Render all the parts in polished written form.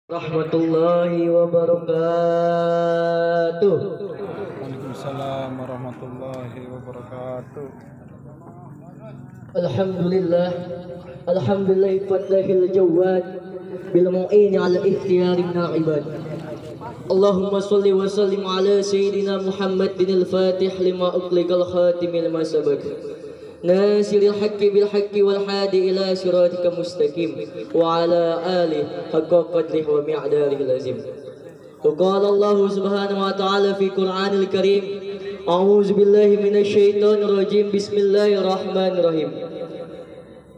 Rahmatullahi wabarakatuh. Waalaikumsalam warahmatullahi wabarakatuh. Alhamdulillah. Alhamdulillah fadlahil jawad bil mu'ini ala ikhtiyari minal ibad. Allahumma salli wa sallim ala sayyidina Muhammadin al-fatih lima uqliqal khatimil masabak nasiril haqqi bil haqqi wal hadi ila siratika mustaqim wa ala alihi haqqa qadrihi wa mi'darihi lazim. وقال الله سبحانه وتعالى في قرآن الكريم أعوذ بالله من الشيطان الرجيم بسم الله الرحمن الرحيم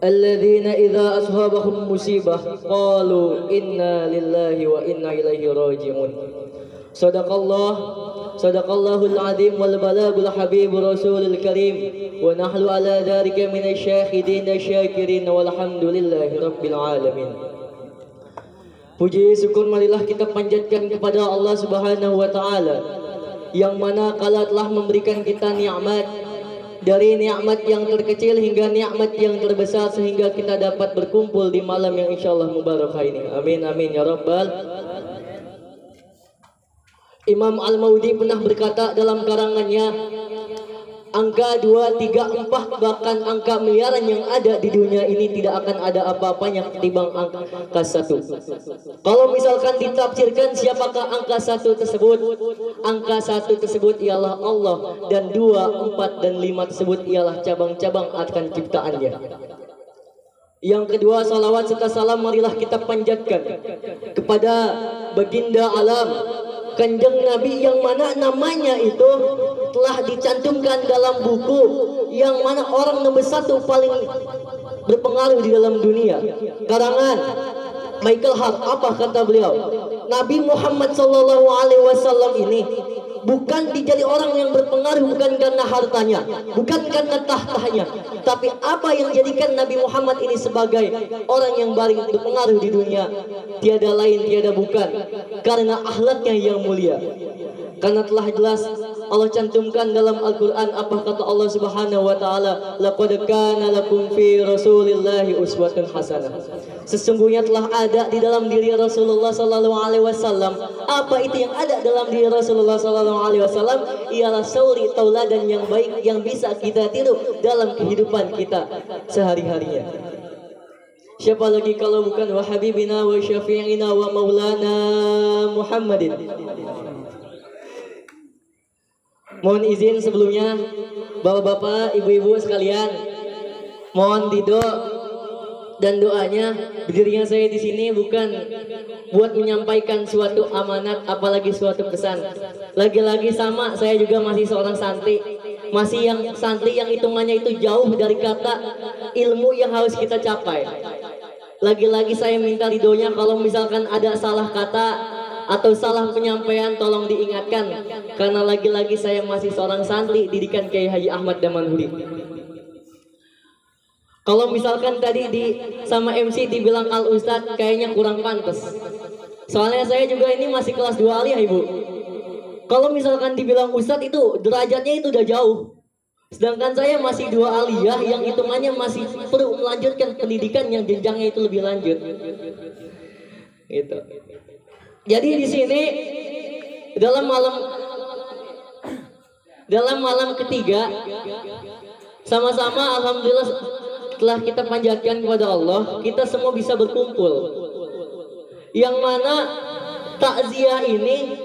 الذين إذا أصابهم مصيبة قالوا إنا لله وإنا إليه راجعون صدق الله العظيم والبلاغ الحبيب رسول الكريم ونحن على ذلك من الشاهدين الشاكرين والحمد لله رب العالمين. Puji syukur marilah kita panjatkan kepada Allah Subhanahu wa taala yang mana kala telah memberikan kita nikmat, dari nikmat yang terkecil hingga nikmat yang terbesar sehingga kita dapat berkumpul di malam yang insyaallah mubarakah ini. Amin amin ya rabbal. Imam Al-Maudi pernah berkata dalam karangannya, angka 2, 3, 4 bahkan angka miliaran yang ada di dunia ini tidak akan ada apa-apanya ketimbang angka 1. Kalau misalkan ditafsirkan siapakah angka 1 tersebut? Angka 1 tersebut ialah Allah, dan 2, 4, dan 5 tersebut ialah cabang-cabang akan ciptaannya. Yang kedua, salawat serta salam marilah kita panjatkan kepada baginda alam, Kanjeng Nabi yang mana namanya itu telah dicantumkan dalam buku yang mana orang nomor 1 paling berpengaruh di dalam dunia, karangan Michael Hart. Apa kata beliau? Nabi Muhammad SAW ini bukan dijadi orang yang berpengaruh bukan karena hartanya, bukan karena tahtanya, tapi apa yang jadikan Nabi Muhammad ini sebagai orang yang paling berpengaruh di dunia tiada lain tiada bukan karena akhlaknya yang mulia. Karena telah jelas Allah cantumkan dalam Al-Quran, apa kata Allah Subhanahu wa ta'ala, laqad kana lakum fi rasulillahi uswatun hasanah. Sesungguhnya telah ada di dalam diri Rasulullah sallallahu alaihi wasallam. Apa itu yang ada dalam diri Rasulullah sallallahu alaihi wasallam? Ialah suri tauladan yang baik yang bisa kita tiru dalam kehidupan kita sehari-harinya. Siapa lagi kalau bukan wa habibina wa syafi'ina wa maulana Muhammadin. Mohon izin sebelumnya bapak-bapak, ibu-ibu sekalian, mohon ridho dan doanya. Berdirinya saya di sini bukan buat menyampaikan suatu amanat apalagi suatu pesan. Lagi-lagi sama, saya juga masih seorang santri, masih yang santri yang hitungannya itu jauh dari kata ilmu yang harus kita capai. Lagi-lagi saya minta ridhonya kalau misalkan ada salah kata atau salah penyampaian tolong diingatkan, karena lagi-lagi saya masih seorang santri didikan Kiai Haji Ahmad Damanhuri. Kalau misalkan tadi sama MC dibilang Al Ustadz kayaknya kurang pantas. Soalnya saya juga ini masih kelas 2 aliyah, Ibu. Kalau misalkan dibilang Ustadz itu derajatnya itu udah jauh. Sedangkan saya masih 2 aliyah yang hitungannya masih perlu melanjutkan pendidikan yang jenjangnya itu lebih lanjut. Gitu. Jadi di sini dalam malam ketiga sama-sama alhamdulillah telah kita panjatkan kepada Allah, kita semua bisa berkumpul. Yang mana takziah ini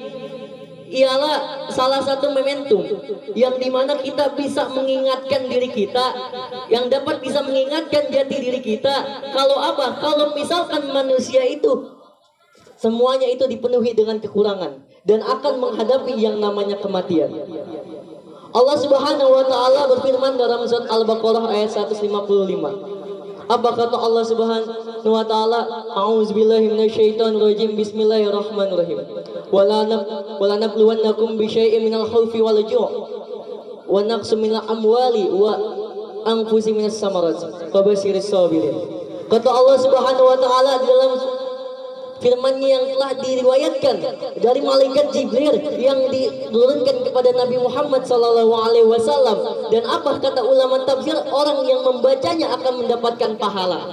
ialah salah satu momentum yang dimana kita bisa mengingatkan diri kita, yang dapat bisa mengingatkan jati diri kita. Kalau apa? Kalau misalkan manusia itu semuanya itu dipenuhi dengan kekurangan dan akan menghadapi yang namanya kematian. Allah Subhanahu wa taala berfirman dalam surat Al-Baqarah ayat 155. Apa kata Allah Subhanahu wa taala? A'udzubillahi minasyaitonirrajim. Bismillahirrahmanirrahim. Wala nabluwannakum bisyai'in minal khaufi wal ju' wa naqsin minal amwali wa anfusi minas samarat. Fabashiris sabirin. Kata Allah Subhanahu wa taala dalam firman-Nya yang telah diriwayatkan dari malaikat Jibril yang diturunkan kepada Nabi Muhammad SAW. Dan apa kata ulama tafsir? Orang yang membacanya akan mendapatkan pahala.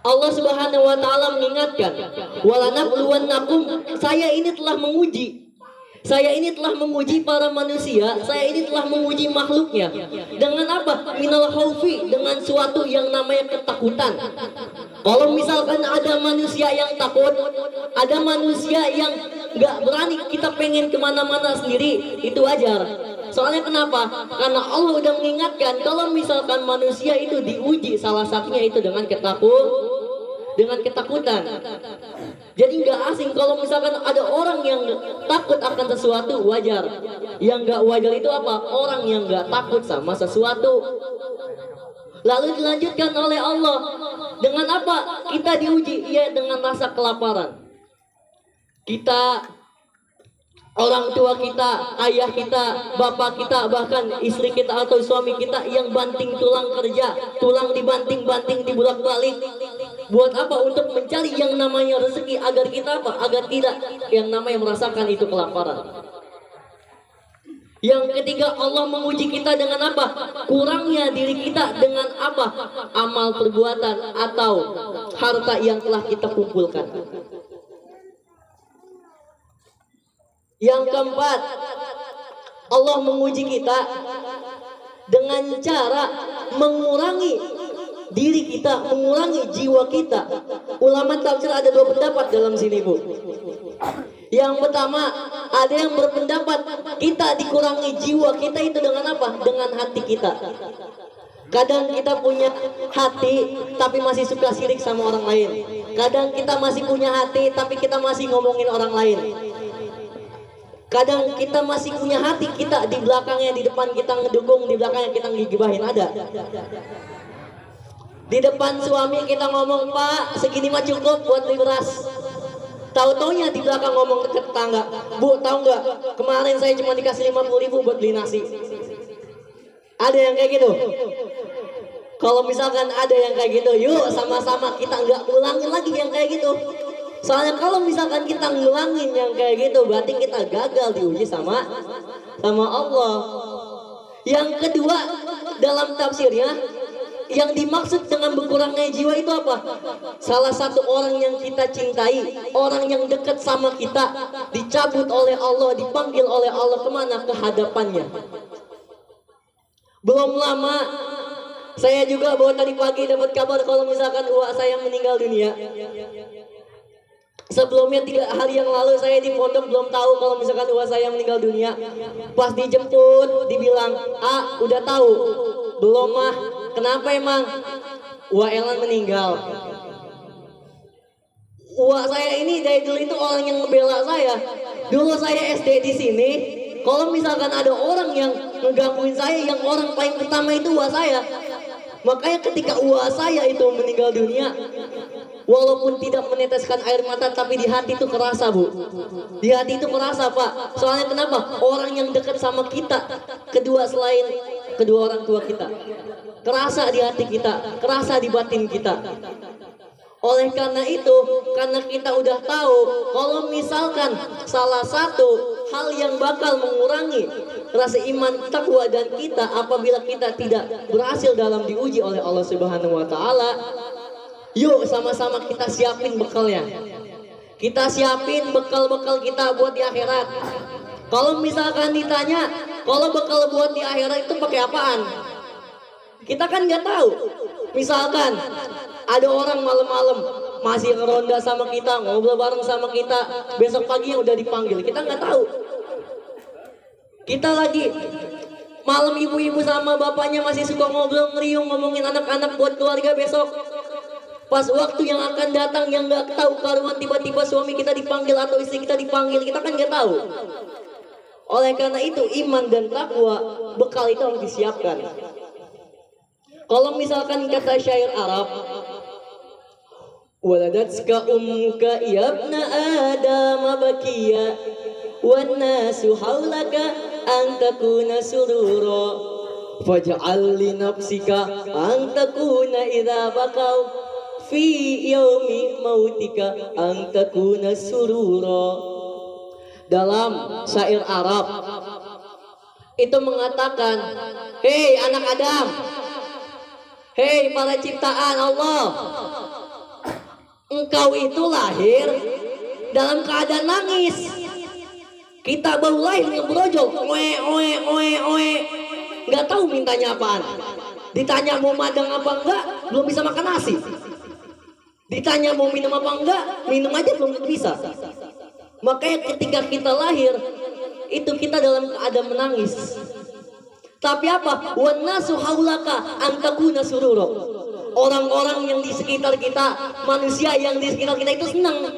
Allah Subhanahu wa taala mengingatkan, "Walanabluwannakum," saya ini telah menguji. Saya ini telah menguji para manusia, saya ini telah menguji makhluknya. Dengan apa? Minal khaufi, dengan suatu yang namanya ketakutan. Kalau misalkan ada manusia yang takut, ada manusia yang gak berani, kita pengen kemana-mana sendiri, itu wajar. Soalnya kenapa? Karena Allah udah mengingatkan kalau misalkan manusia itu diuji, salah satunya itu dengan ketakutan. Jadi nggak asing kalau misalkan ada orang yang takut akan sesuatu, wajar. Yang nggak wajar itu apa? Orang yang nggak takut sama sesuatu. Lalu dilanjutkan oleh Allah dengan apa? Kita diuji, ya dengan rasa kelaparan. Kita, orang tua kita, ayah kita, bapak kita, bahkan istri kita atau suami kita yang banting tulang kerja, tulang dibanting-banting, dibulak-balik. Buat apa? Untuk mencari yang namanya rezeki, agar kita apa? Agar tidak yang namanya merasakan itu kelaparan. Yang ketiga, Allah menguji kita dengan apa? Kurangnya diri kita dengan apa? Amal perbuatan atau harta yang telah kita kumpulkan. Yang keempat, Allah menguji kita dengan cara mengurangi diri kita, mengurangi jiwa kita. Ulama tafsir ada dua pendapat dalam sini, Bu. Yang pertama, ada yang berpendapat kita dikurangi jiwa kita itu dengan apa? Dengan hati kita. Kadang kita punya hati tapi masih suka sirik sama orang lain. Kadang kita masih punya hati tapi kita masih ngomongin orang lain. Kadang kita masih punya hati, kita di belakangnya, di depan kita ngedukung, di belakangnya kita ngigibahin, ada. Di depan suami kita ngomong, "Pak, segini mah cukup buat beli beras." Tahu-taunya di belakang ngomong ke tetangga, "Bu, tahu nggak? Kemarin saya cuma dikasih 50.000 buat beli nasi." Ada yang kayak gitu? Kalau misalkan ada yang kayak gitu, yuk sama-sama kita nggak ulangin lagi yang kayak gitu. Soalnya kalau misalkan kita ngulangin yang kayak gitu, berarti kita gagal diuji sama Allah. Yang kedua, dalam tafsirnya, yang dimaksud dengan berkurangnya jiwa itu apa? Salah satu orang yang kita cintai, orang yang dekat sama kita, dicabut oleh Allah, dipanggil oleh Allah kemana? Ke hadapannya. Belum lama, saya juga baru tadi pagi dapat kabar kalau misalkan uak saya meninggal dunia. Sebelumnya 3 hari yang lalu saya di pondok belum tahu kalau misalkan uak saya meninggal dunia. Pas dijemput, dibilang, "Ah, udah tahu." "Belum, Mah." "Kenapa emang?" "Uak Elan meninggal." Uak saya ini dari dulu itu orang yang ngebela saya. Dulu saya SD di sini, kalau misalkan ada orang yang ngegangguin saya, yang orang paling pertama itu uak saya. Makanya ketika uak saya itu meninggal dunia, walaupun tidak meneteskan air mata, tapi di hati itu kerasa, Bu. Di hati itu kerasa, Pak. Soalnya kenapa? Orang yang dekat sama kita, kedua selain kedua orang tua kita, kerasa di hati kita, kerasa di batin kita. Oleh karena itu, karena kita udah tahu kalau misalkan salah satu hal yang bakal mengurangi rasa iman, takwa dan kita apabila kita tidak berhasil dalam diuji oleh Allah Subhanahu wa taala, yuk sama-sama kita siapin bekalnya. Kita siapin bekal-bekal kita buat di akhirat. Kalau misalkan ditanya, kalau bekal buat di akhirat itu pakai apaan? Kita kan nggak tahu. Misalkan ada orang malam-malam masih ngeronda sama kita, ngobrol bareng sama kita, besok pagi udah dipanggil, kita nggak tahu. Kita lagi malam ibu-ibu sama bapaknya masih suka ngobrol ngeriung ngomongin anak-anak buat keluarga besok. Pas waktu yang akan datang yang nggak tahu karuan, tiba-tiba suami kita dipanggil atau istri kita dipanggil, kita kan nggak tahu. Oleh karena itu iman dan takwa, bekal itu harus disiapkan. Kalau misalkan kata syair Arab, "Waladatka ummuka yabna Adam bakiya wan nasu haulaka an takuna surura faj'al li nafsika an takuna idza bakau fi yaumi mautika an takuna surura." Dalam syair Arab itu mengatakan, "Hei anak Adam, hei para ciptaan Allah, Engkau itu lahir dalam keadaan nangis. Kita baru lahir ngebrojol, oe, nggak tahu mintanya apaan. Ditanya mau madang apa enggak, belum bisa makan nasi. Ditanya mau minum apa enggak, minum aja belum bisa. Makanya ketika kita lahir, itu kita dalam keadaan menangis. Tapi apa? Wan nasu haulaka antakuna sururo. Orang-orang yang di sekitar kita, manusia yang di sekitar kita itu senang.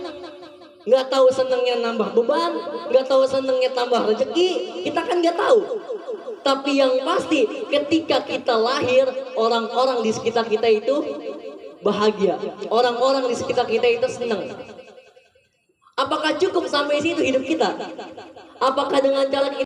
Nggak tahu senangnya nambah beban, nggak tahu senangnya tambah rezeki, kita kan nggak tahu. Tapi yang pasti ketika kita lahir, orang-orang di sekitar kita itu bahagia. Orang-orang di sekitar kita itu senang. Apakah cukup sampai situ hidup kita? Apakah dengan cara kita